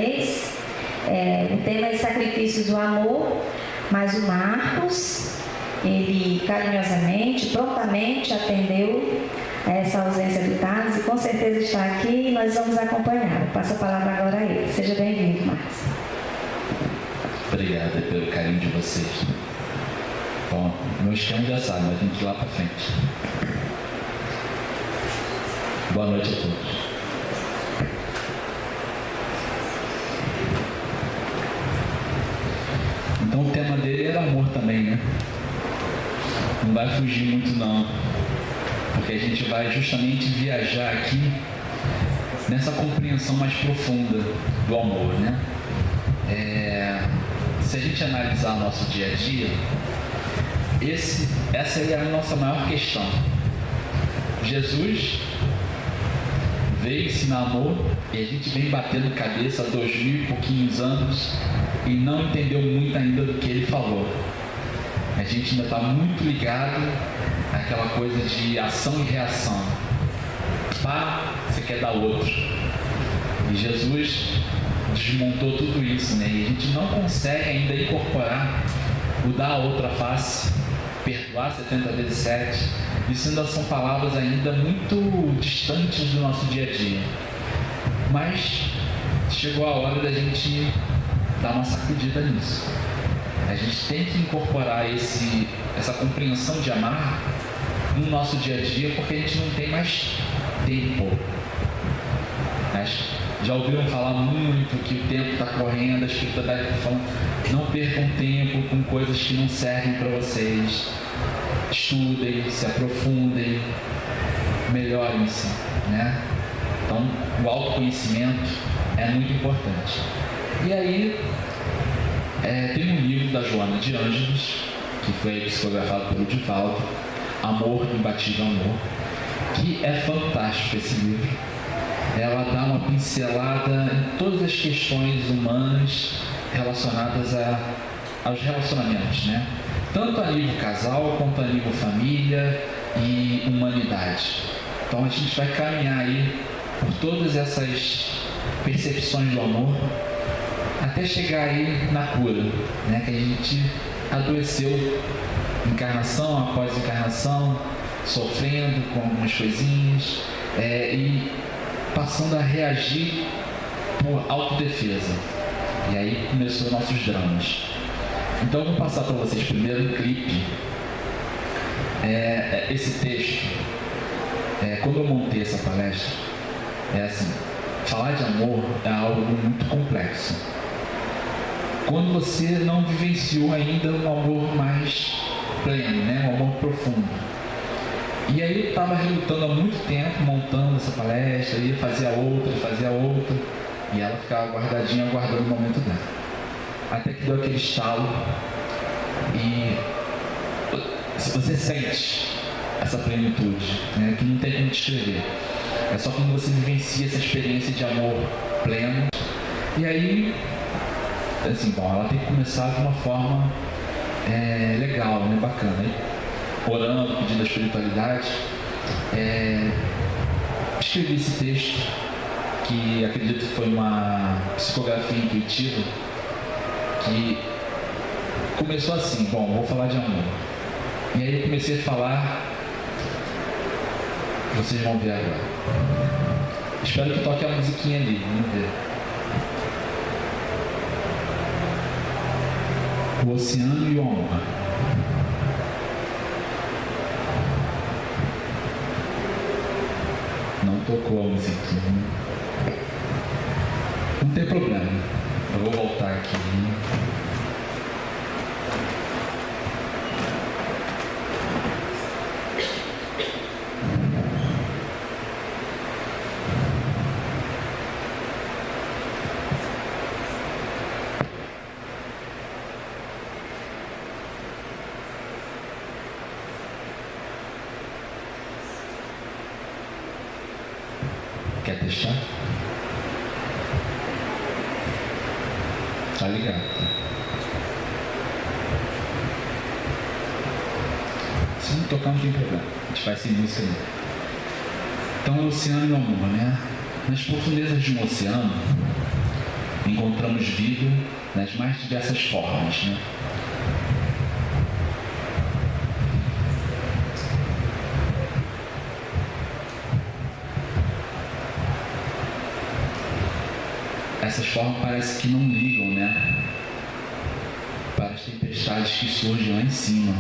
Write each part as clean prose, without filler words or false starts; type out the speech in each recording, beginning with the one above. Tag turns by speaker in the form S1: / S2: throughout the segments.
S1: O tema é Sacrifícios do Amor, mas o Marcos, ele carinhosamente, prontamente atendeu a essa ausência do Thales e com certeza está aqui e nós vamos acompanhá-lo. Passo a palavra agora a ele. Seja bem-vindo, Marcos.
S2: Obrigado pelo carinho de vocês. Bom, meu esquema já sabe, mas a gente lá para frente. Boa noite a todos. Então o tema dele era amor também, né? Não vai fugir muito não, porque a gente vai justamente viajar aqui nessa compreensão mais profunda do amor, né? Se a gente analisar nosso dia a dia, essa é a nossa maior questão. Jesus veio ensinar amor e a gente vem batendo cabeça há 2000 e pouquinhos anos e não entendeu muito ainda do que ele falou. A gente ainda está muito ligado àquela coisa de ação e reação. Pá, você quer dar outro. E Jesus desmontou tudo isso, né? E a gente não consegue ainda incorporar o dar a outra face, perdoar 70 vezes 7. Isso ainda são palavras ainda muito distantes do nosso dia a dia. Mas chegou a hora da gente dar uma sacudida nisso. A gente tem que incorporar essa compreensão de amar no nosso dia a dia, porque a gente não tem mais tempo. Já ouviram falar muito que o tempo está correndo, a Escritura está falando, não percam tempo com coisas que não servem para vocês. Estudem, se aprofundem, melhorem-se, né? Então, o autoconhecimento é muito importante. E aí, tem um livro da Joana de Ângeles, que foi psicografado pelo Divaldo, Amor, Imbatível Amor, que é fantástico esse livro. Ela dá uma pincelada em todas as questões humanas relacionadas aos relacionamentos, né? Tanto a nível casal, quanto a nível família e humanidade. Então a gente vai caminhar aí por todas essas percepções do amor, até chegar aí na cura, né? Que a gente adoeceu encarnação após encarnação, sofrendo com algumas coisinhas e passando a reagir por autodefesa. E aí começou os nossos dramas. Então eu vou passar para vocês primeiro um clipe. Esse texto, quando eu montei essa palestra, assim, falar de amor é algo muito complexo. Quando você não vivenciou ainda um amor mais pleno, né? Um amor profundo. E aí eu estava relutando há muito tempo, montando essa palestra, ia fazer a outra, e ela ficava guardadinha, aguardando o momento dela. Até que deu aquele estalo e você sente essa plenitude, né? Que não tem como descrever. É só quando você vivencia essa experiência de amor pleno. E aí, assim, bom, ela tem que começar de uma forma legal, né? Bacana, né? Orando, pedindo a espiritualidade. Escrevi esse texto, que acredito que foi uma psicografia intuitiva, que começou assim, bom, vou falar de amor. E aí eu comecei a falar, vocês vão ver agora. Espero que toque a musiquinha ali, vamos ver. O oceano e o amor. Não tocou a musiquinha. Não tem problema. Eu vou voltar aqui. Quer testar? Tá ligado? Se não tocar, não tem problema. A gente vai sem música aí. Então, o oceano e o amor, né? Nas profundezas de um oceano, encontramos vida nas mais diversas formas, né? Essas formas parece que não ligam, né, para as tempestades que surgem lá em cima,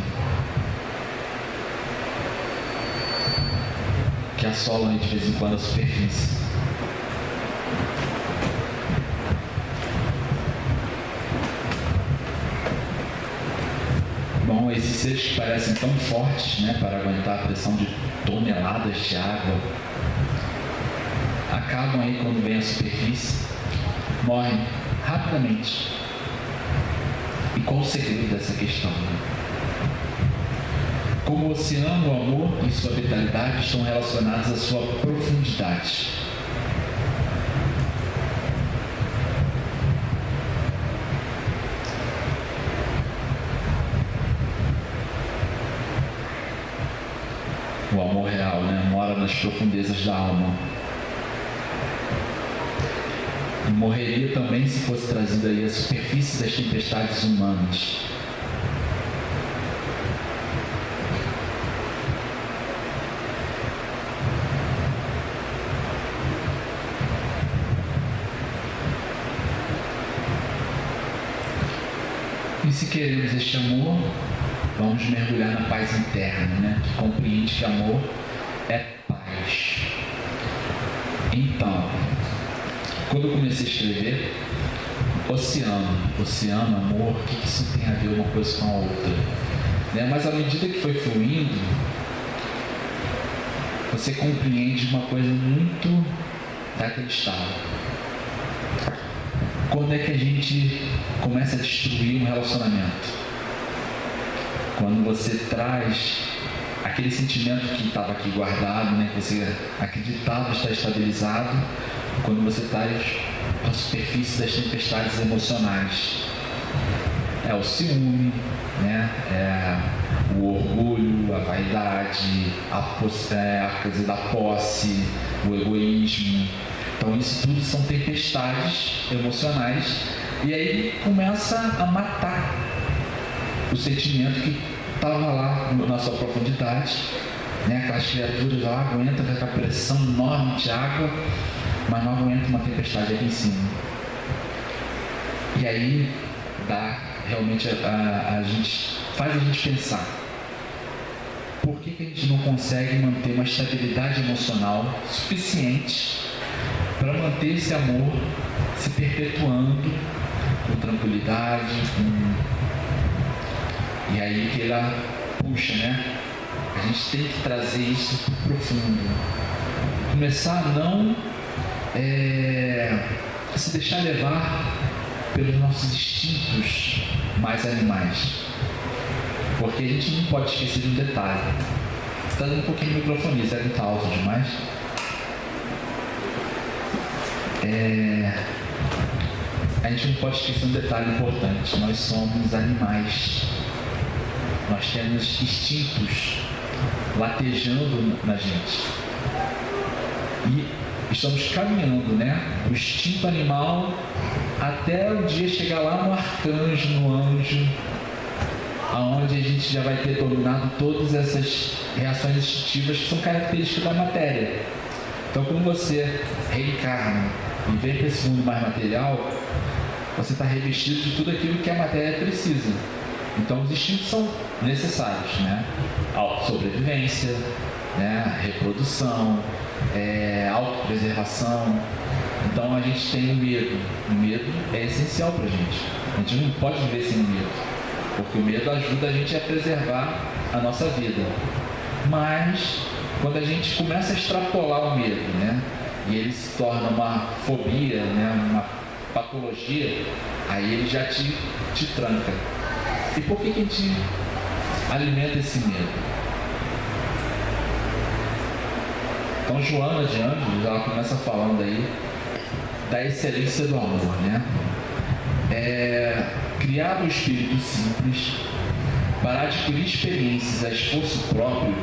S2: que assolam de vez em quando a superfície. Bom, esses seres que parecem tão fortes, né, para aguentar a pressão de toneladas de água, acabam aí quando vem à superfície, morrem rapidamente. E qual o segredo dessa questão? Como o oceano, o amor e sua vitalidade estão relacionados à sua profundidade. O amor real, né, mora nas profundezas da alma. Morreria também se fosse trazido aí à superfície das tempestades humanas. E se queremos este amor, vamos mergulhar na paz interna, né, que compreende que amor é paz. Então, quando eu comecei a escrever, oceano, amor, o que isso tem a ver uma coisa com a outra? Né? Mas à medida que foi fluindo, você compreende uma coisa muito daquele estado. Quando é que a gente começa a destruir um relacionamento? Quando você traz aquele sentimento que estava aqui guardado, né, que você acreditava estar estabilizado, quando você traz a superfície das tempestades emocionais. É o ciúme, né? É o orgulho, a vaidade, a coisa da posse, o egoísmo. Então isso tudo são tempestades emocionais, e aí começa a matar o sentimento que estava lá na sua profundidade, né? Aquelas criaturas lá aguentam com aquela pressão enorme de água, mas não aguenta uma tempestade aqui em cima. E aí dá realmente a gente faz a gente pensar: por que a gente não consegue manter uma estabilidade emocional suficiente para manter esse amor se perpetuando com tranquilidade, E aí que ela puxa, né? A gente tem que trazer isso para o profundo, começar a não se deixar levar pelos nossos instintos mais animais, porque a gente não pode esquecer de um detalhe. Está dando um pouquinho de microfone, será que está alto demais? A gente não pode esquecer um detalhe importante: nós somos animais, nós temos instintos latejando na gente, e estamos caminhando, né, do instinto animal até o dia chegar lá no arcanjo, no anjo, aonde a gente já vai ter dominado todas essas reações instintivas que são características da matéria. Então, quando você reencarna e vem para esse mundo mais material, você está revestido de tudo aquilo que a matéria precisa. Então, os instintos são necessários, né? Sobrevivência, né? Reprodução, autopreservação. Então, a gente tem o medo. O medo é essencial para a gente. A gente não pode viver sem medo, porque o medo ajuda a gente a preservar a nossa vida. Mas, quando a gente começa a extrapolar o medo, né? E ele se torna uma fobia, né? Uma patologia, aí ele já te tranca. E por que a gente alimenta esse medo? Então, Joana de Ângeles, ela começa falando aí da excelência do amor, né? Criar o espírito simples para adquirir experiências a esforço próprio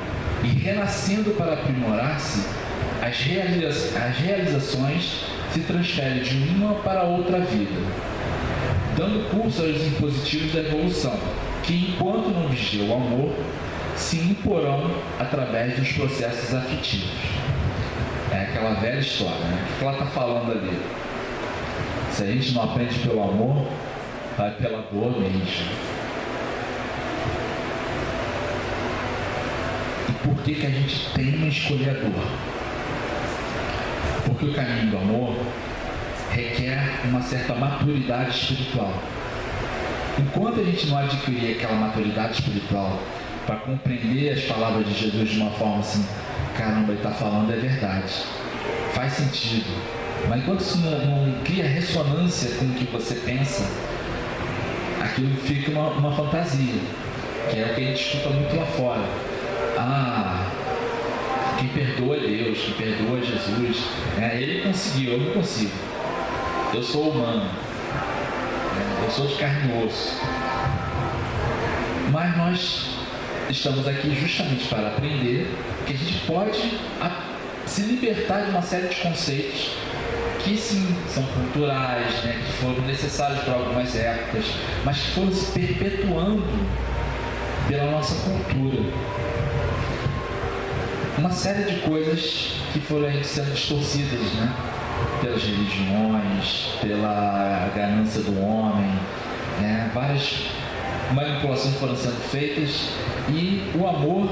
S2: e renascendo para aprimorar-se, as realizações se transfere de uma para outra vida, dando curso aos impositivos da evolução, que, enquanto não vigia o amor, se imporão através dos processos afetivos. É aquela velha história, né? O que ela está falando ali? Se a gente não aprende pelo amor, vai pela dor mesmo. E por que a gente tem que escolher a dor? Porque o caminho do amor requer uma certa maturidade espiritual. Enquanto a gente não adquirir aquela maturidade espiritual para compreender as palavras de Jesus de uma forma assim, caramba, ele está falando, é verdade, faz sentido, mas enquanto isso não cria ressonância com o que você pensa, aquilo fica uma fantasia, que é o que a gente escuta muito lá fora. Quem perdoa é Deus, quem perdoa é Jesus, ele conseguiu, eu não consigo, eu sou humano, eu sou de carne e osso. Mas nós estamos aqui justamente para aprender que a gente pode se libertar de uma série de conceitos que sim, são culturais, que foram necessários para algumas épocas, mas que foram se perpetuando pela nossa cultura. Uma série de coisas que foram sendo distorcidas, pelas religiões, pela ganância do homem, várias manipulações foram sendo feitas e o amor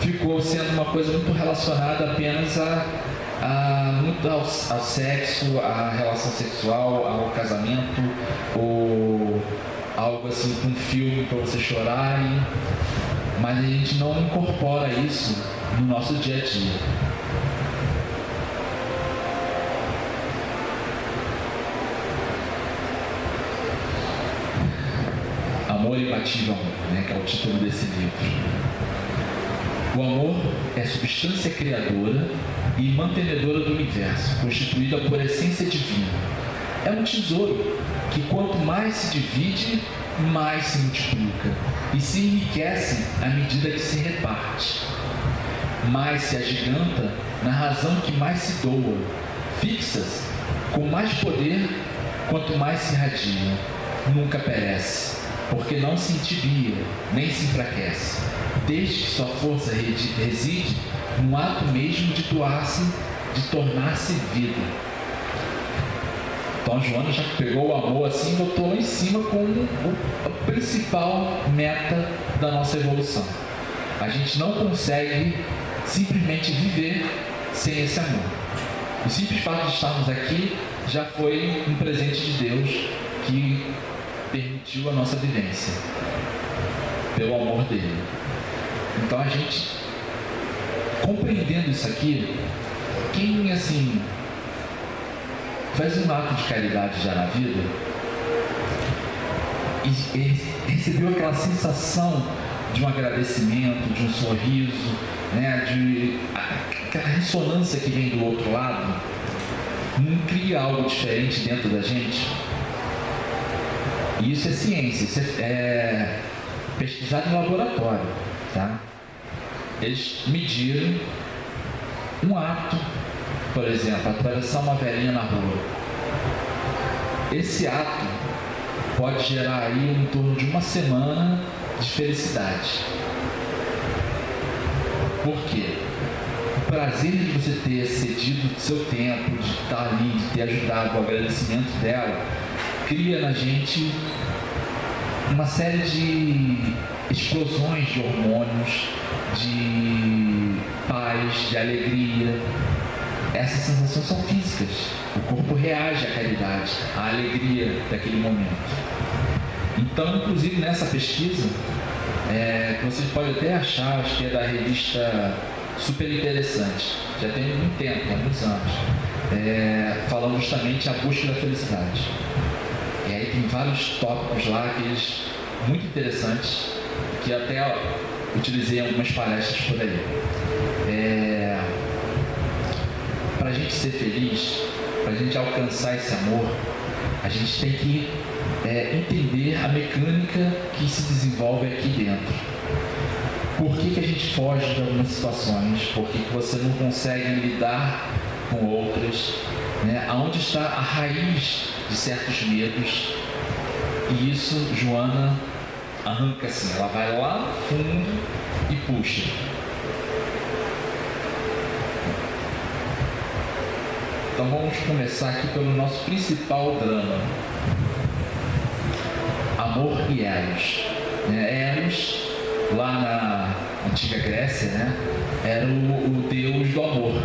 S2: ficou sendo uma coisa muito relacionada apenas muito ao sexo, à relação sexual, ao casamento, ou algo assim, um filme para você chorar, mas a gente não incorpora isso no nosso dia a dia. Amor Imbatível, que é o título desse livro. O amor é substância criadora e mantenedora do universo, constituída por essência divina. É um tesouro que, quanto mais se divide, mais se multiplica e se enriquece à medida que se reparte. Mais se agiganta na razão que mais se doa, fixa-se com mais poder quanto mais se irradia. Nunca perece, porque não se entibia, nem se enfraquece, desde que sua força reside no ato mesmo de doar-se, de tornar-se vida. Então Joana já pegou o amor assim e botou lá em cima como a principal meta da nossa evolução. A gente não consegue simplesmente viver sem esse amor. O simples fato de estarmos aqui já foi um presente de Deus que permitiu a nossa vivência pelo amor dele. Então a gente, compreendendo isso aqui, quem assim faz um ato de caridade já na vida e recebeu aquela sensação de um agradecimento, de um sorriso, de aquela ressonância que vem do outro lado, não cria algo diferente dentro da gente? E isso é ciência, isso é pesquisado em laboratório, tá? Eles mediram um ato, por exemplo, atravessar uma velhinha na rua. Esse ato pode gerar aí em torno de uma semana de felicidade. Por quê? O prazer de você ter cedido do seu tempo, de estar ali, de ter ajudado, o agradecimento dela, cria na gente uma série de explosões de hormônios, de paz, de alegria. Essas sensações são físicas. O corpo reage à caridade, à alegria daquele momento. Então, inclusive nessa pesquisa, que vocês podem até achar, acho que é da revista Super Interessante, já tem muito tempo, alguns anos, falando justamente a busca da felicidade. E aí tem vários tópicos lá muito interessantes, que até utilizei em algumas palestras por aí. Para a gente ser feliz, para a gente alcançar esse amor, a gente tem que entender a mecânica que se desenvolve aqui dentro. Por que a gente foge de algumas situações? Por que você não consegue lidar com outras? né? Aonde está a raiz de certos medos. E isso Joana arranca assim, ela vai lá no fundo e puxa. Então vamos começar aqui pelo nosso principal drama. Amor e Eros. Eros, lá na antiga Grécia, né, era o deus do amor.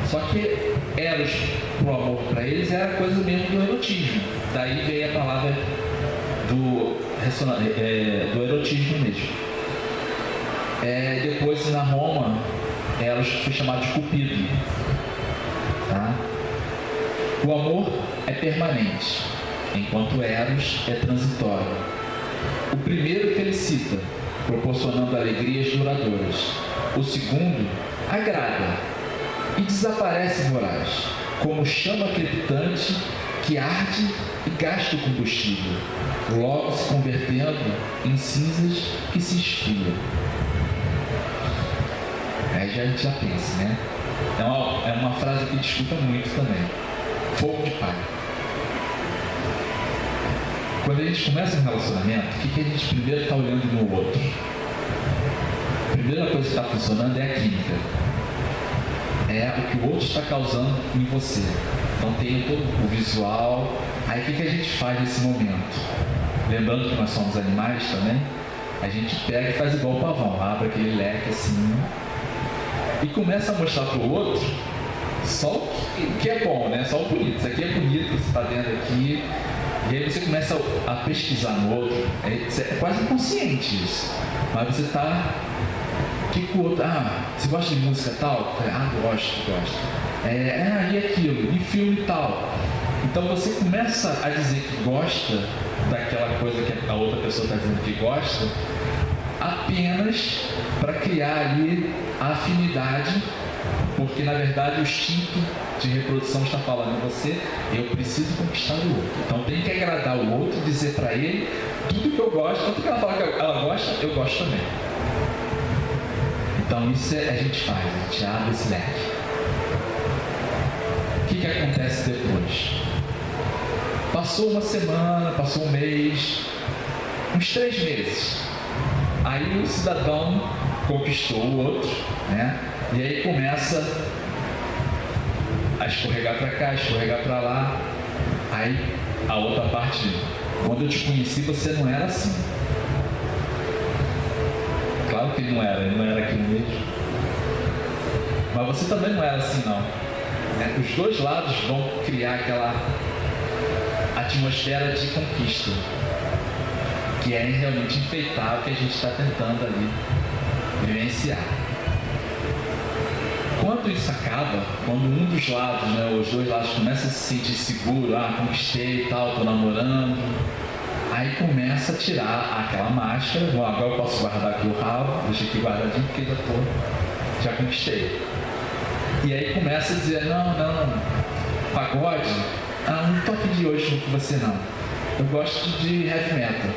S2: Só que Eros, pro amor para eles, era coisa mesmo do erotismo. Daí veio a palavra do erotismo mesmo. Depois, na Roma, Eros foi chamado de Cupido. Tá? O amor é permanente, enquanto Eros é transitório. O primeiro felicita, proporcionando alegrias duradouras. O segundo agrada e desaparece voraz, como chama crepitante que arde e gasta o combustível, logo se convertendo em cinzas que se esfriam. Aí a gente já pensa, né? É uma frase que discuta muito também. Fogo de palha. Quando a gente começa um relacionamento, o que a gente primeiro está olhando no outro? A primeira coisa que está funcionando é a química. É o que o outro está causando em você. Então tem todo o visual. Aí o que a gente faz nesse momento? Lembrando que nós somos animais também, a gente pega e faz igual o pavão, abre aquele leque assim e começa a mostrar para o outro só o que é bom, né? Só o bonito. Isso aqui é bonito, você está vendo aqui. E aí você começa a pesquisar no outro. É quase inconsciente isso. Mas você está... O que o outro... você gosta de música tal? Gosto. E aquilo? E filme tal? Então você começa a dizer que gosta daquela coisa que a outra pessoa está dizendo que gosta, apenas para criar ali a afinidade, porque na verdade o instinto de reprodução está falando em você, eu preciso conquistar o outro. Então tem que agradar o outro, dizer para ele tudo que eu gosto, tudo que ela fala que ela gosta, eu gosto também. Então isso a gente faz, a gente abre esse leque. O que acontece depois? Passou uma semana, passou um mês, uns 3 meses. Aí o cidadão conquistou o outro, né? E aí começa a escorregar para cá, escorregar para lá. Aí a outra parte, quando eu te conheci, você não era assim. Claro que ele não era aquilo mesmo. Mas você também não era assim, não. Os dois lados vão criar aquela atmosfera de conquista, que é realmente enfeitar o que a gente está tentando ali vivenciar. Quando isso acaba, quando um dos lados, os dois lados começam a se sentir seguro, conquistei e tal, estou namorando, aí começa a tirar aquela máscara, agora eu posso guardar aqui o rabo, deixa aqui guardadinho porque já conquistei. E aí começa a dizer, não, pagode, não tô aqui de hoje com você não. Eu gosto de heavy metal.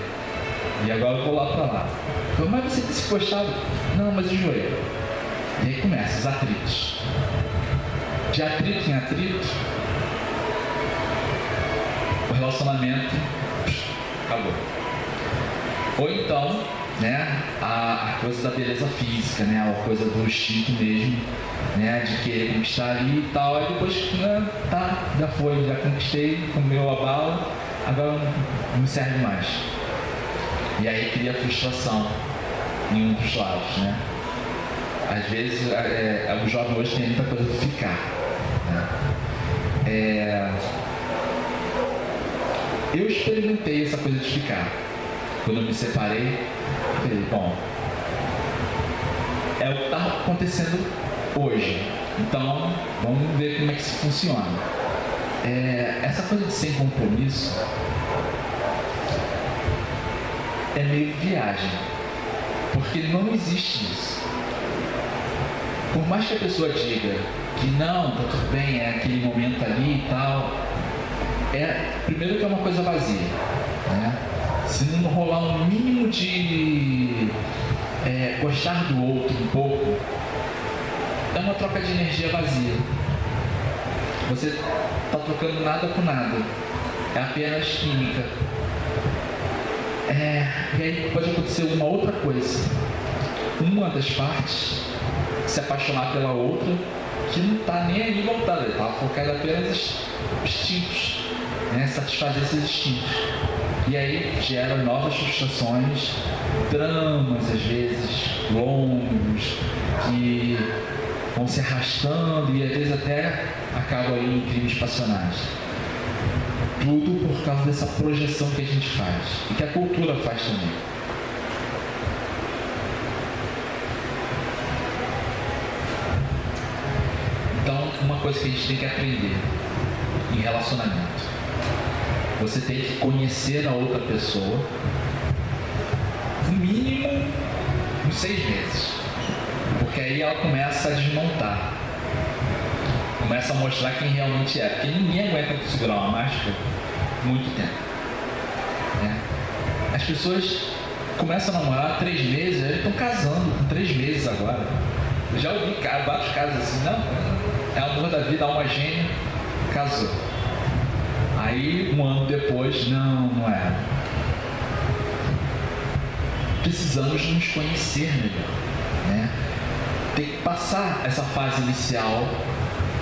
S2: E agora eu vou lá pra lá. Mas você tem se gostado? Não, mas enjoei. E aí começa os atritos. De atrito em atrito, o relacionamento acabou. Ou então, a coisa da beleza física, a coisa do instinto mesmo, de querer conquistar ali e tal. Aí depois, já foi, já conquistei, comeu a bala, agora não me serve mais. E aí cria frustração em um dos lados, Às vezes, o jovem hoje tem muita coisa de ficar, Eu experimentei essa coisa de ficar. Quando eu me separei, falei, bom, é o que está acontecendo hoje. Então, vamos ver como é que isso funciona. Essa coisa de sem compromisso é meio viagem, porque não existe isso. Por mais que a pessoa diga que não, tá tudo bem, é aquele momento ali e tal, primeiro que é uma coisa vazia, Se não rolar um mínimo de gostar do outro um pouco, é uma troca de energia vazia. Você está trocando nada com nada. É apenas química. E aí pode acontecer uma outra coisa. Uma das partes se apaixonar pela outra, que não está nem aí voltada, ele está focado apenas em instintos, né? Satisfazer esses instintos. E aí gera novas frustrações, dramas às vezes longos, que vão se arrastando e às vezes até acabam aí em crimes passionais. Tudo por causa dessa projeção que a gente faz e que a cultura faz também. Então, uma coisa que a gente tem que aprender em relacionamento: você tem que conhecer a outra pessoa, no mínimo, uns 6 meses. Porque aí ela começa a desmontar. Começa a mostrar quem realmente é. Porque ninguém aguenta segurar uma máscara muito tempo. Né? As pessoas começam a namorar 3 meses, eles estão casando com 3 meses agora. Eu já ouvi vários casos assim, não, é o amor da vida, alma gêmea, casou. Aí, um ano depois, não é. Precisamos nos conhecer melhor, né? Tem que passar essa fase inicial,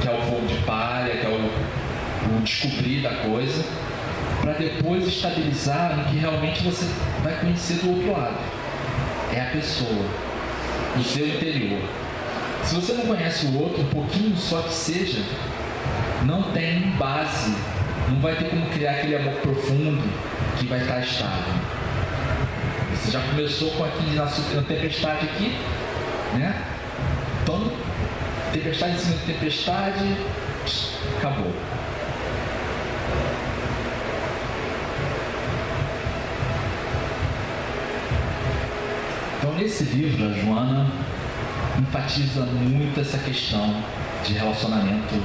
S2: que é o fogo de palha, que é o descobrir da coisa, para depois estabilizar no que realmente você vai conhecer do outro lado. É a pessoa, o seu interior. Se você não conhece o outro, um pouquinho só que seja, não tem base. Não vai ter como criar aquele amor profundo que vai estar estável. Você já começou com aqui na tempestade aqui, né? Então, tempestade em cima de tempestade, acabou. Então, nesse livro, a Joana enfatiza muito essa questão de relacionamento,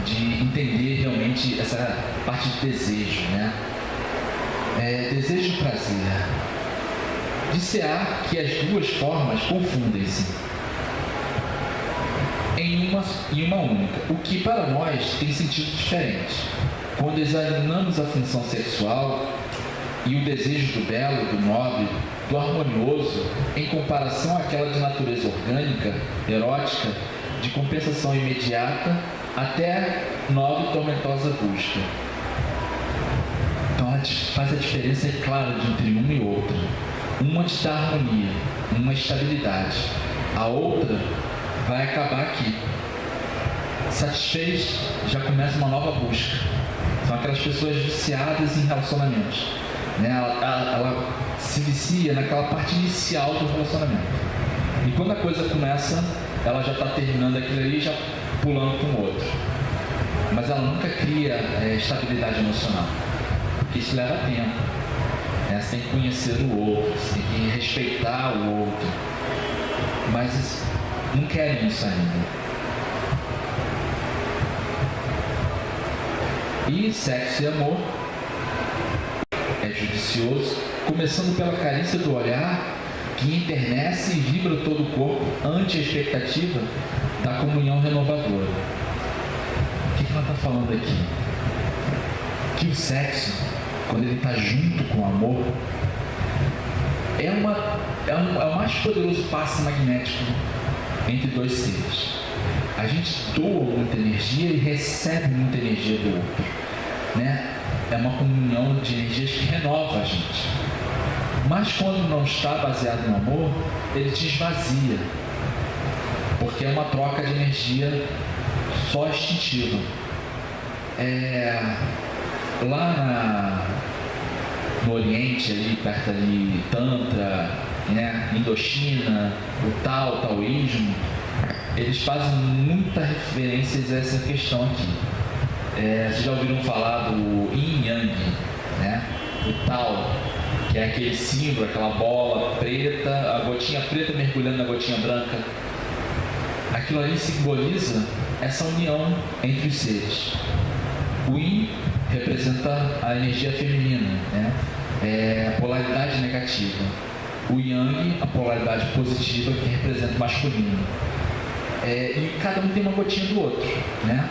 S2: de entender realmente essa parte de desejo, né? Desejo e prazer. Dissear que as duas formas confundem-se em uma única, o que para nós tem sentido diferente. Quando examinamos a função sexual e o desejo do belo, do nobre, do harmonioso, em comparação àquela de natureza orgânica, erótica, de compensação imediata, até nova e tormentosa busca. Então ela faz a diferença, é claro, entre uma e outra. Uma te dá harmonia, uma estabilidade. A outra vai acabar aqui. Satisfez, já começa uma nova busca. São aquelas pessoas viciadas em relacionamentos, né? Ela se vicia naquela parte inicial do relacionamento. E quando a coisa começa, ela já está terminando aquilo ali e já pulando para um outro. Mas ela nunca cria estabilidade emocional, porque isso leva tempo. Você tem que conhecer o outro, você tem que respeitar o outro. Mas não querem isso ainda. E sexo e amor é judicioso, começando pela carência do olhar, que enternece e vibra todo o corpo ante a expectativa da comunhão renovadora. O que ela está falando aqui? Que o sexo, quando ele está junto com o amor, é o mais poderoso passe magnético entre dois seres. A gente doa muita energia e recebe muita energia do outro, né? É uma comunhão de energias que renova a gente. Mas quando não está baseado no amor, ele te esvazia, porque é uma troca de energia só instintiva. Lá no Oriente, ali perto ali, Tantra, né, Indochina, o taoísmo, eles fazem muitas referências a essa questão aqui. Vocês já ouviram falar do Yin Yang, né? O Tao, que é aquele símbolo, aquela bola preta, a gotinha preta mergulhando na gotinha branca. Aquilo ali simboliza essa união entre os seres. O Yin representa a energia feminina, né? A polaridade negativa. O Yang, a polaridade positiva, que representa o masculino. E cada um tem uma gotinha do outro, né?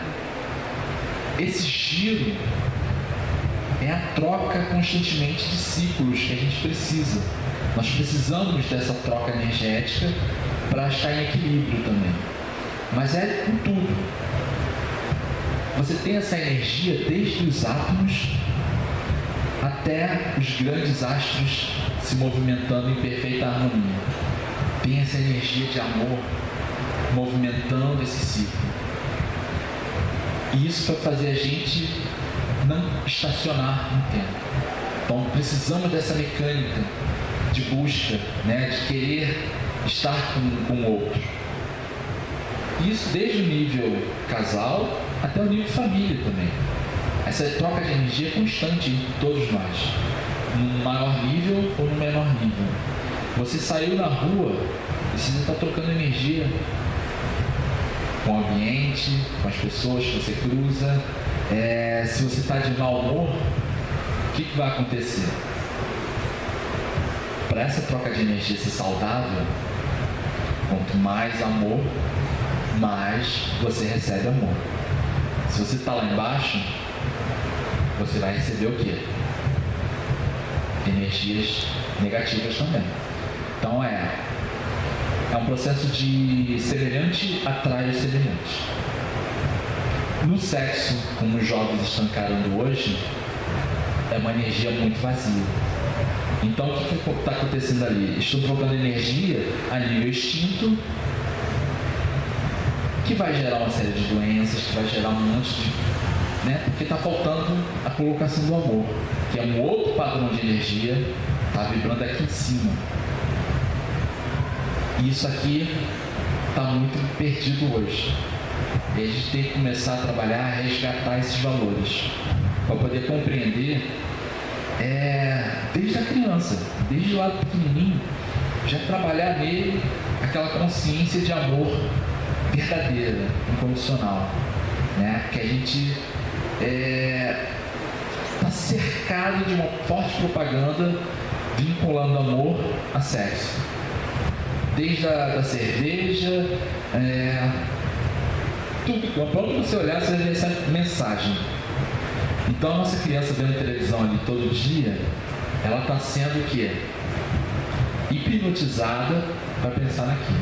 S2: esse giro é a troca constantemente de ciclos que a gente precisa. Nós precisamos dessa troca energética para estar em equilíbrio também. Mas é com tudo. Você tem essa energia desde os átomos até os grandes astros se movimentando em perfeita harmonia. Tem essa energia de amor movimentando esse ciclo. E isso para fazer a gente não estacionar no tempo. Então precisamos dessa mecânica de busca, né, de querer estar com o outro. Isso desde o nível casal até o nível família também. Essa troca de energia é constante entre todos nós, no maior nível ou no menor nível. Você saiu na rua e você está trocando energia com o ambiente, com as pessoas que você cruza. Se você está de mau humor, o que vai acontecer? Para essa troca de energia ser saudável, quanto mais amor, mais você recebe amor. Se você está lá embaixo, você vai receber o quê? Energias negativas também. Então é um processo de semelhante atrai semelhante. No sexo, como os jovens estão encarando hoje, é uma energia muito vazia. Então o que está acontecendo ali? Estão trocando energia a nível instinto, que vai gerar uma série de doenças, que vai gerar um monte de... Porque está faltando a colocação do amor, que é um outro padrão de energia, está vibrando aqui em cima. E isso aqui está muito perdido hoje. E a gente tem que começar a trabalhar, a resgatar esses valores, para poder compreender, desde a criança, desde lá pequenininho, já trabalhar nele aquela consciência de amor verdadeira, incondicional, que a gente está cercado de uma forte propaganda vinculando amor a sexo. Desde a cerveja, tudo. Quando você olhar, você vai ver essa mensagem. Então a nossa criança vendo televisão ali todo dia, ela está sendo o quê? Hipnotizada para pensar naquilo.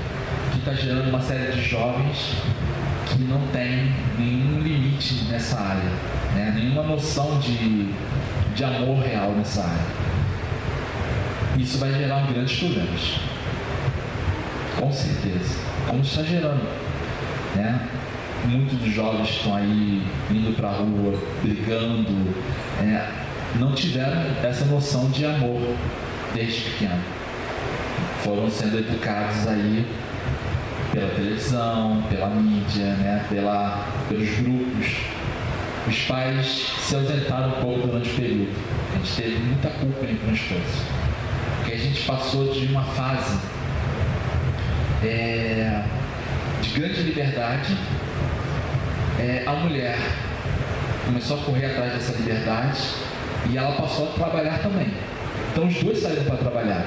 S2: Que está gerando uma série de jovens que não tem nenhum limite nessa área, nenhuma noção de amor real nessa área. Isso vai gerar grandes problemas, com certeza, como está gerando, Muitos dos jovens que estão aí indo para a rua, brigando, não tiveram essa noção de amor desde pequeno. Foram sendo educados aí pela televisão, pela mídia, pelos grupos. Os pais se ausentaram um pouco durante o período. A gente teve muita culpa em algumas coisas. Porque a gente passou de uma fase de grande liberdade. A mulher começou a correr atrás dessa liberdade e ela passou a trabalhar também. Então os dois saíram para trabalhar.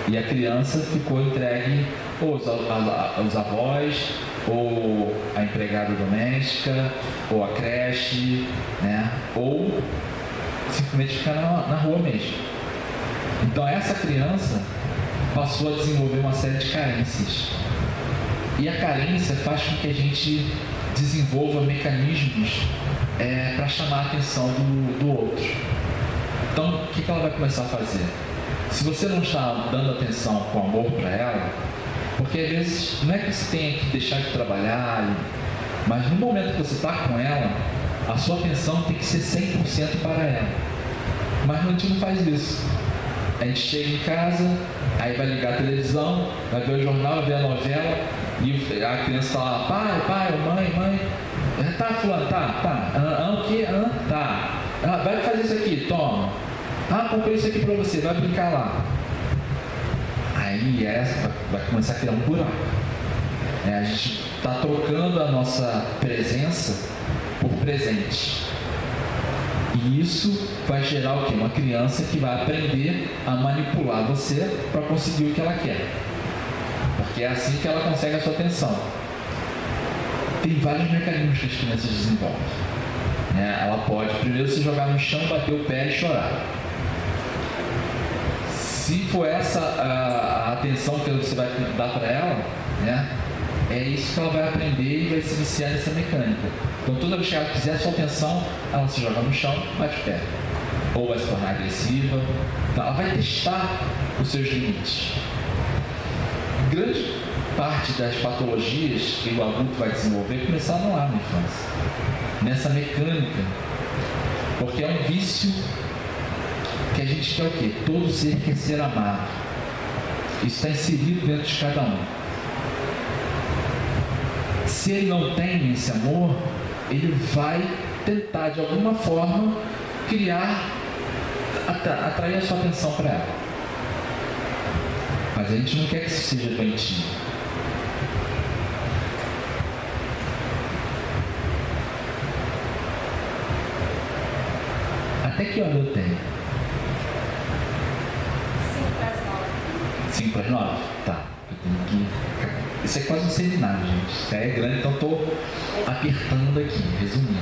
S2: E a criança ficou entregue ou aos avós, ou a empregada doméstica, ou a creche, ou simplesmente ficar na rua mesmo. Então essa criança passou a desenvolver uma série de carências. E a carência faz com que a gente desenvolva mecanismos para chamar a atenção do outro. Então o que ela vai começar a fazer? Se você não está dando atenção com amor para ela, porque às vezes não é que você tenha que deixar de trabalhar, mas no momento que você está com ela, a sua atenção tem que ser 100% para ela. Mas a gente não faz isso. A gente chega em casa, aí vai ligar a televisão, vai ver o jornal, vai ver a novela, e a criança está lá, pai, mãe, tá fulano, tá, o quê? Tá, vai fazer isso aqui, toma. Comprei isso aqui para você, vai brincar lá. Aí vai começar a criar um buraco. A gente está trocando a nossa presença por presente. E isso vai gerar o quê? Uma criança que vai aprender a manipular você para conseguir o que ela quer. Porque é assim que ela consegue a sua atenção. Tem vários mecanismos que as crianças desenvolvem. né, ela pode primeiro se jogar no chão, bater o pé e chorar. Se for essa a atenção que você vai dar para ela, né, é isso que ela vai aprender e vai se viciar nessa mecânica. Então toda vez que ela quiser a sua atenção, ela se joga no chão, bate o pé. Ou vai se tornar agressiva. Então ela vai testar os seus limites. Grande parte das patologias que o adulto vai desenvolver começaram lá na infância. Nessa mecânica. Porque é um vício que a gente quer o quê? Todo ser quer ser amado. Isso está inserido dentro de cada um. Se ele não tem esse amor, ele vai tentar de alguma forma criar, atrair a sua atenção para ela. Mas a gente não quer que isso seja doentio. Até que hora eu tenho? 5 para as 9? Tá. Eu tenho que... Isso é quase um seminário, gente. Isso é grande, então estou apertando aqui, resumindo.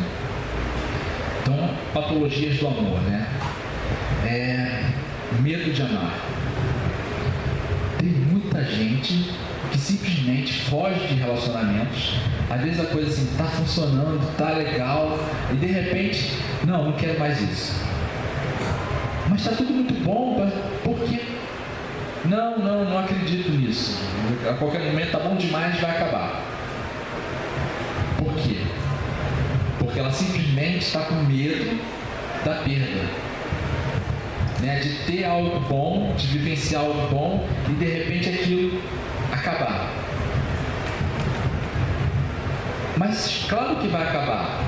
S2: Então, patologias do amor, né? Medo de amar. Tem muita gente que simplesmente foge de relacionamentos. Às vezes a coisa assim, tá funcionando, tá legal, e de repente, não quero mais isso. Mas está tudo muito bom, por quê? Não acredito nisso. A qualquer momento tá bom demais, vai acabar. Por quê? Porque ela simplesmente está com medo da perda. Né? De ter algo bom, de vivenciar algo bom e de repente aquilo acabar. Mas claro que vai acabar.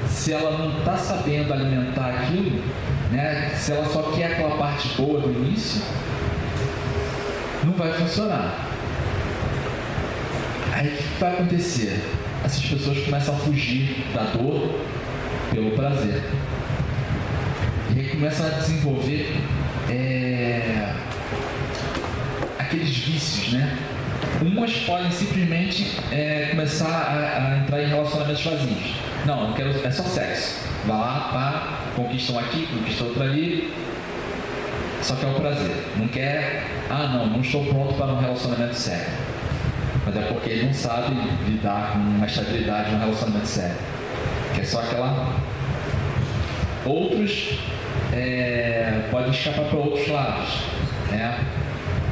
S2: Se ela não está sabendo alimentar aquilo, né? Se ela só quer aquela parte boa do início, não vai funcionar. Aí o que vai acontecer? Essas pessoas começam a fugir da dor pelo prazer. E aí começam a desenvolver aqueles vícios, né? Umas podem simplesmente começar a entrar em relacionamentos vazios. Não quero, é só sexo. Vai lá, pá, conquista um aqui, conquista outro ali. Só quer o prazer. Não quer, não estou pronto para um relacionamento sério. Mas é porque ele não sabe lidar com uma estabilidade no relacionamento sério. Que é só aquela... Outros podem escapar para outros lados, né?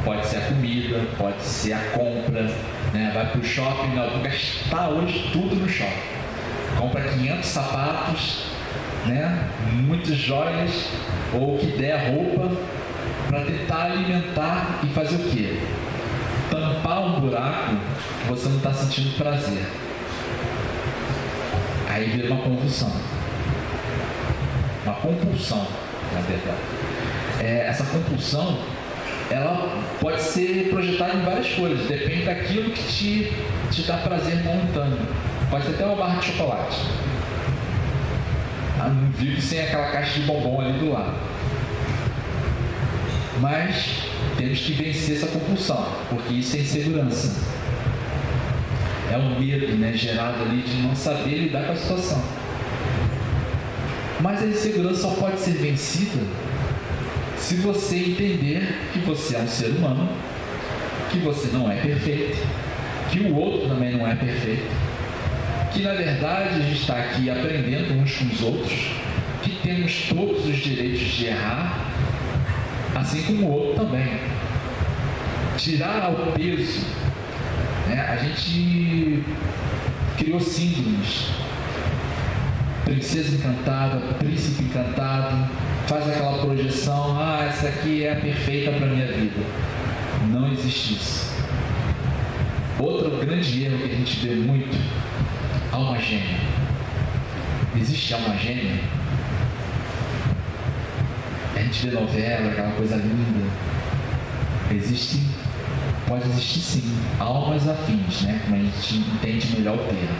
S2: Pode ser a comida, pode ser a compra, né? Vai para o shopping, vou gastar hoje tudo no shopping. Compra 500 sapatos, né? Muitas joias, ou o que der roupa, para tentar alimentar e fazer o quê? Tampar um buraco que você não está sentindo prazer. Aí vira uma convulsão. Uma compulsão, na verdade. Essa compulsão, ela pode ser projetada em várias coisas. Depende daquilo que te dá prazer momentâneo. Pode ser até uma barra de chocolate. Não vive sem aquela caixa de bombom ali do lado. Mas temos que vencer essa compulsão, porque isso é insegurança. É um medo, né, gerado ali de não saber lidar com a situação. Mas a insegurança só pode ser vencida se você entender que você é um ser humano, que você não é perfeito, que o outro também não é perfeito, que na verdade a gente está aqui aprendendo uns com os outros, que temos todos os direitos de errar, assim como o outro também. Tirar o peso, né? A gente criou síndromes. Princesa encantada, príncipe encantado, faz aquela projeção, essa aqui é a perfeita para a minha vida. Não existe isso. Outro grande erro que a gente vê muito, alma gêmea. Existe alma gêmea? A gente vê novela, aquela coisa linda. Pode existir sim, almas afins, né? Como a gente entende melhor o termo.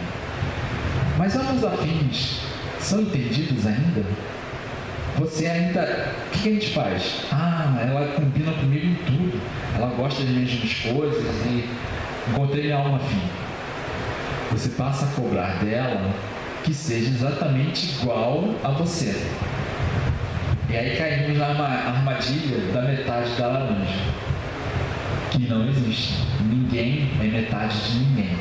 S2: Mas almas afins são entendidos ainda? Você ainda... O que a gente faz? Ela combina comigo em tudo. Ela gosta das mesmas coisas e encontrei minha alma afim. Você passa a cobrar dela que seja exatamente igual a você. E aí caímos na armadilha da metade da laranja, que não existe. Ninguém é metade de ninguém.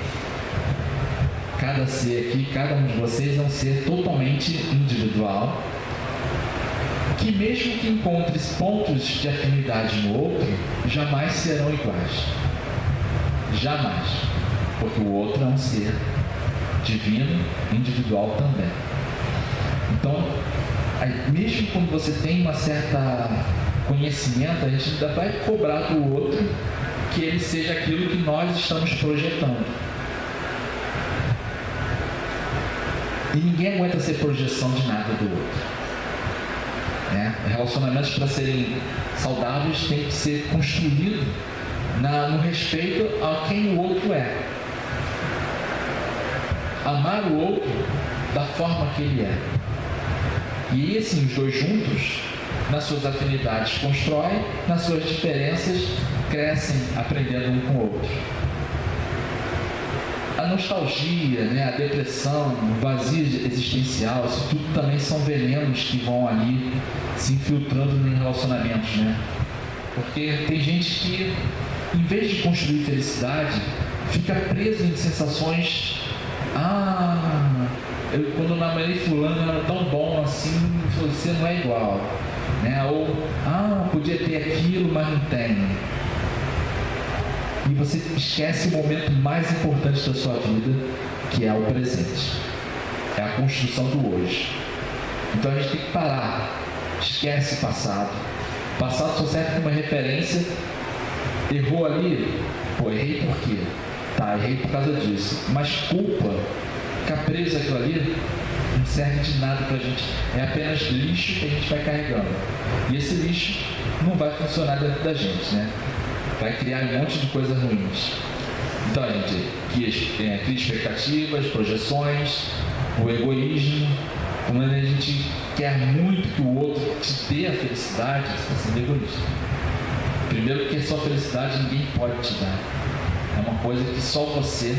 S2: Cada ser aqui, cada um de vocês é um ser totalmente individual, que mesmo que encontre pontos de afinidade no outro, jamais serão iguais. Jamais. Porque o outro é um ser divino, individual também. Então, mesmo quando você tem uma certa conhecimento, a gente ainda vai cobrar do outro que ele seja aquilo que nós estamos projetando. E ninguém aguenta ser projeção de nada do outro. Relacionamentos, para serem saudáveis, têm que ser construídos no respeito a quem o outro é. Amar o outro da forma que ele é. E aí, assim, os dois juntos, nas suas afinidades, constroem, nas suas diferenças, crescem aprendendo um com o outro. A nostalgia, a depressão, o vazio existencial, isso tudo também são venenos que vão ali se infiltrando em relacionamentos, Porque tem gente que, em vez de construir felicidade, fica preso em sensações. Quando eu namorei fulano era tão bom assim, você não é igual. Ou, podia ter aquilo, mas não tem. E você esquece o momento mais importante da sua vida, que é o presente. É a construção do hoje. Então a gente tem que parar. Esquece o passado. O passado só serve como uma referência. Errou ali? Errei por quê? Errei por causa disso. Mas culpa, ficar preso aquilo ali, não serve de nada pra gente. É apenas lixo que a gente vai carregando. E esse lixo não vai funcionar dentro da gente, Vai criar um monte de coisas ruins. Então a gente cria expectativas, projeções, o egoísmo. Quando a gente quer muito que o outro te dê a felicidade, você está sendo egoísta. Primeiro, porque só felicidade ninguém pode te dar. É uma coisa que só você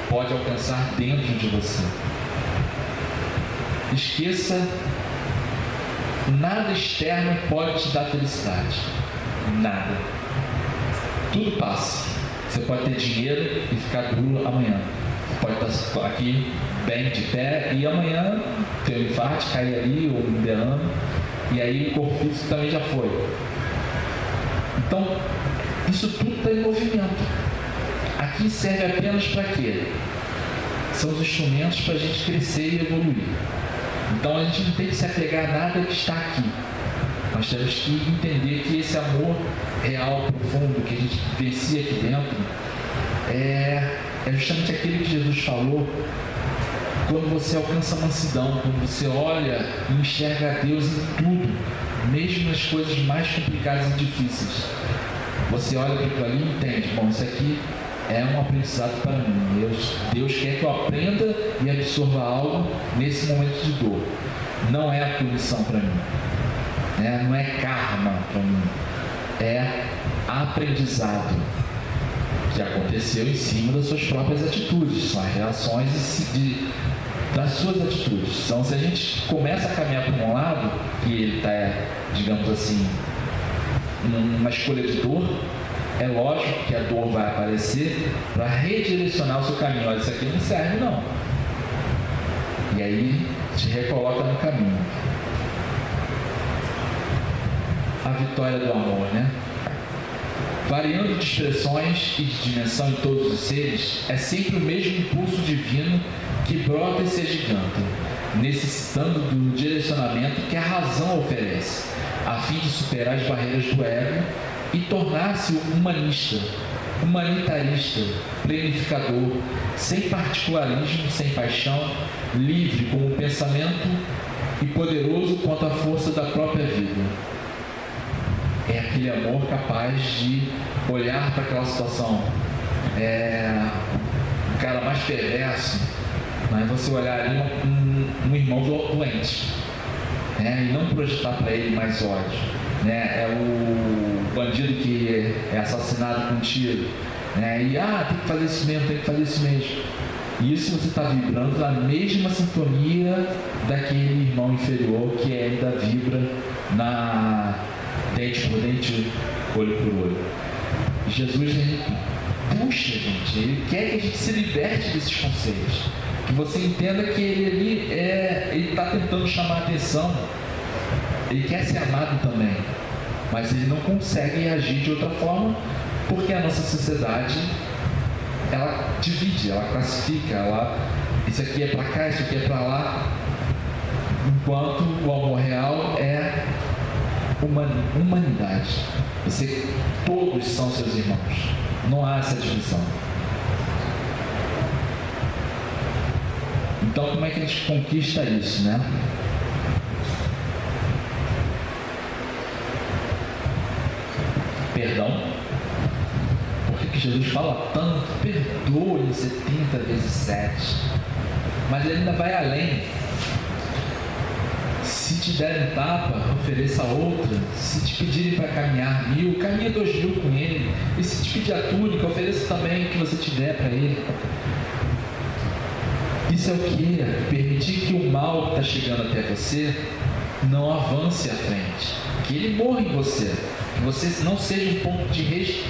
S2: pode alcançar dentro de você. Esqueça, nada externo pode te dar felicidade. Nada. Tudo passa. Você pode ter dinheiro e ficar duro amanhã. Você pode estar aqui bem de pé e amanhã ter um infarto, cair ali ou um derrame, e aí o corpo físico também já foi. Então, isso tudo está em movimento. Aqui serve apenas para quê? São os instrumentos para a gente crescer e evoluir. Então a gente não tem que se apegar a nada que está aqui. Nós temos que entender que esse amor real, profundo, que a gente vivencia aqui dentro, é justamente aquele que Jesus falou quando você alcança a mansidão, quando você olha e enxerga a Deus em tudo, mesmo nas coisas mais complicadas e difíceis. Você olha para aquilo ali e entende, bom, isso aqui é um aprendizado para mim. Deus quer que eu aprenda e absorva algo nesse momento de dor. Não é a punição para mim. Não é karma para mim. É aprendizado que aconteceu em cima das suas próprias atitudes. São as reações das suas atitudes. Então, se a gente começa a caminhar para um lado, e ele está, digamos assim, numa escolha de dor, é lógico que a dor vai aparecer para redirecionar o seu caminho. Olha, isso aqui não serve, não. E aí te recoloca no caminho. A vitória do amor, Variando de expressões e de dimensão em todos os seres, é sempre o mesmo impulso divino que brota e se agiganta, necessitando do direcionamento que a razão oferece, a fim de superar as barreiras do ego e tornar-se humanista, humanitarista, planificador, sem particularismo, sem paixão, livre como pensamento e poderoso quanto à força da própria vida. É aquele amor capaz de olhar para aquela situação. O cara mais perverso, você olhar ali um irmão doente, e não projetar para ele mais ódio. É o bandido que é assassinado com um tiro, e tem que fazer isso mesmo, tem que fazer isso mesmo. Isso você está vibrando na mesma sintonia daquele irmão inferior que ainda vibra na dente por dente, olho por olho. Jesus, ele puxa a gente, ele quer que a gente se liberte desses conceitos, que você entenda que ele está tentando chamar a atenção, ele quer ser amado também, mas ele não consegue agir de outra forma, porque a nossa sociedade, ela divide, ela classifica, isso aqui é para cá, isso aqui é para lá, enquanto o amor real é humanidade. Todos são seus irmãos, não há essa divisão. Então, como é que a gente conquista isso, né? Perdão. Por que Jesus fala tanto? Perdoe 70 vezes 7. Mas ele ainda vai além. Se te derem tapa, ofereça outra. Se te pedirem para caminhar 1000, caminha 2000 com ele. E se te pedir a túnica, ofereça também o que você te der para ele. Isso é o que é permitir que o mal que está chegando até você não avance à frente, que ele morra em você, que você não seja um ponto de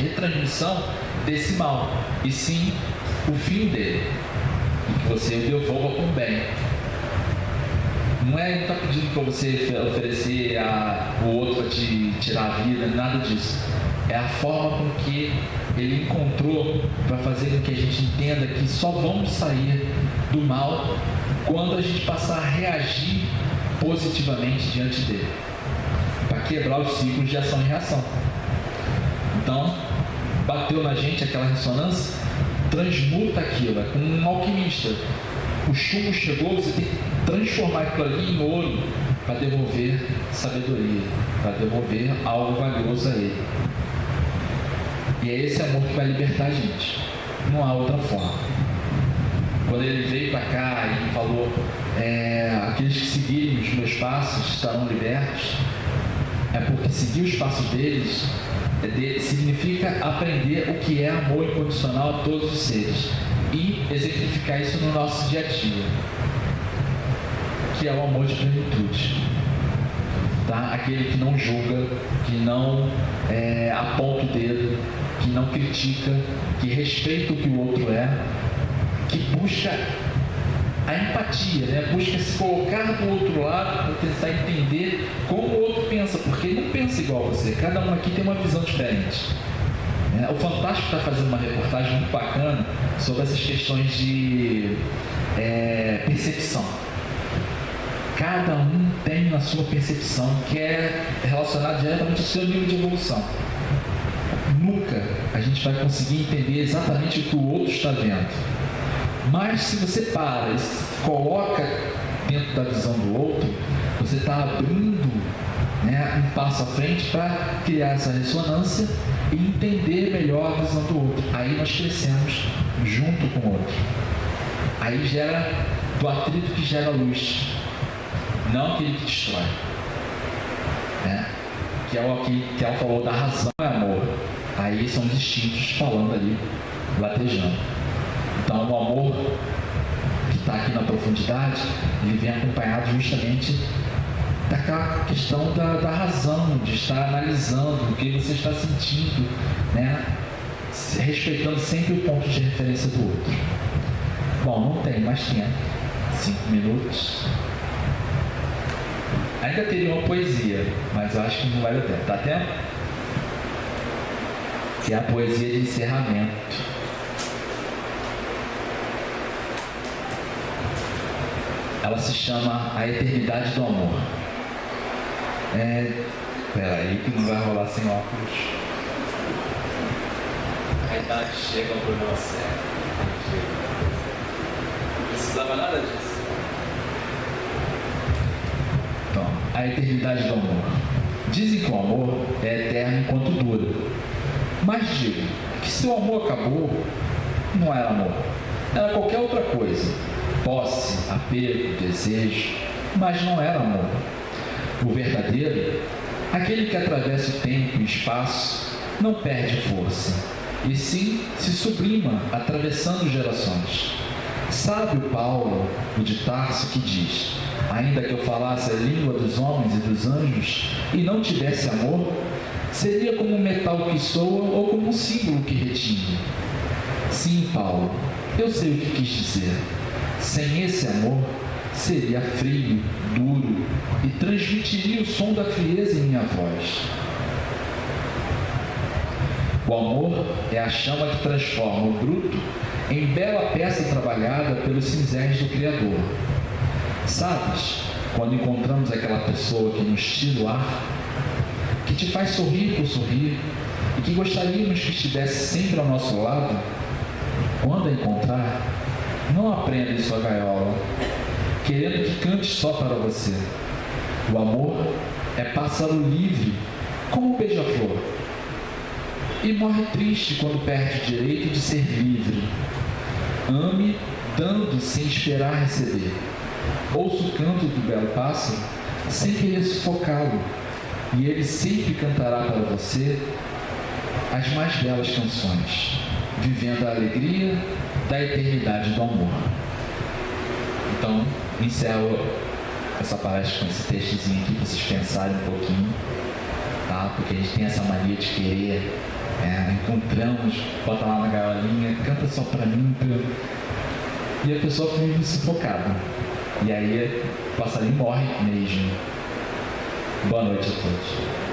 S2: retransmissão desse mal, e sim o fim dele, e que você o devolva com bem. Não está pedindo para você oferecer o outro para te tirar a vida, nada disso. É a forma com que ele encontrou para fazer com que a gente entenda que só vamos sair do mal quando a gente passar a reagir positivamente diante dele, para quebrar os ciclos de ação e reação. Então, bateu na gente aquela ressonância, transmuta aquilo, é como um alquimista. O chumbo chegou, você tem que transformar aquilo ali em ouro para devolver sabedoria, para devolver algo valioso a ele. E é esse amor que vai libertar a gente. Não há outra forma. Quando ele veio para cá e falou, aqueles que seguirem os meus passos estarão libertos, é porque seguir os passos deles significa aprender o que é amor incondicional a todos os seres e exemplificar isso no nosso dia a dia, que é o amor de plenitude. Tá? Aquele que não julga, que não aponta o dedo, que não critica, que respeita o que o outro é, que busca a empatia, né? Busca se colocar do outro lado para tentar entender como o outro pensa, porque ele não pensa igual a você, cada um aqui tem uma visão diferente. O Fantástico está fazendo uma reportagem muito bacana sobre essas questões de percepção. Cada um tem a sua percepção, que é relacionada diretamente ao seu nível de evolução. Nunca a gente vai conseguir entender exatamente o que o outro está vendo. Mas se você para e se coloca dentro da visão do outro, você está abrindo um passo à frente para criar essa ressonância e entender melhor a visão do outro. Aí nós crescemos junto com o outro. Aí gera do atrito que gera luz, não aquele que destrói. Que é o que ela falou da razão é amor. Aí são os instintos falando ali, latejando. Então o amor que está aqui na profundidade, ele vem acompanhado justamente daquela questão da razão, de estar analisando o que você está sentindo, respeitando sempre o ponto de referência do outro. Bom, não tem mais tempo, 5 minutos. Ainda teria uma poesia, mas eu acho que não vai dar tempo. Dá tempo? Que é a poesia de encerramento. Ela se chama A Eternidade do Amor. Peraí que não vai rolar sem óculos. A idade chega ao problema sério. Não precisava nada disso. Então, a eternidade do amor. Dizem que o amor é eterno enquanto dura. Mas digo que se o amor acabou, não era amor. Era qualquer outra coisa. Posse, apego, desejo, mas não era amor. O verdadeiro, aquele que atravessa o tempo e espaço, não perde força, e sim se sublima atravessando gerações. Sabe o Paulo, o de Tarso, que diz: ainda que eu falasse a língua dos homens e dos anjos e não tivesse amor, seria como um metal que soa ou como um símbolo que retinha. Sim, Paulo, eu sei o que quis dizer. Sem esse amor, seria frio, duro e transmitiria o som da frieza em minha voz. O amor é a chama que transforma o bruto em bela peça trabalhada pelos cinzéis do Criador. Sabes, quando encontramos aquela pessoa que nos tira o ar, que te faz sorrir por sorrir e que gostaríamos que estivesse sempre ao nosso lado, quando a encontrar, não a prenda em sua gaiola, querendo que cante só para você. O amor é pássaro livre, como um beija-flor, e morre triste quando perde o direito de ser livre. Ame dando sem esperar receber. Ouça o canto do belo pássaro sem querer sufocá-lo, e ele sempre cantará para você as mais belas canções, vivendo a alegria da eternidade do amor. Então, encerro essa palestra com esse textozinho aqui para vocês pensarem um pouquinho, tá? Porque a gente tem essa mania de querer, encontramos, bota lá na gaiolinha, canta só para mim, e a pessoa vive sufocada. E aí o passarinho morre mesmo. Boa noite a todos.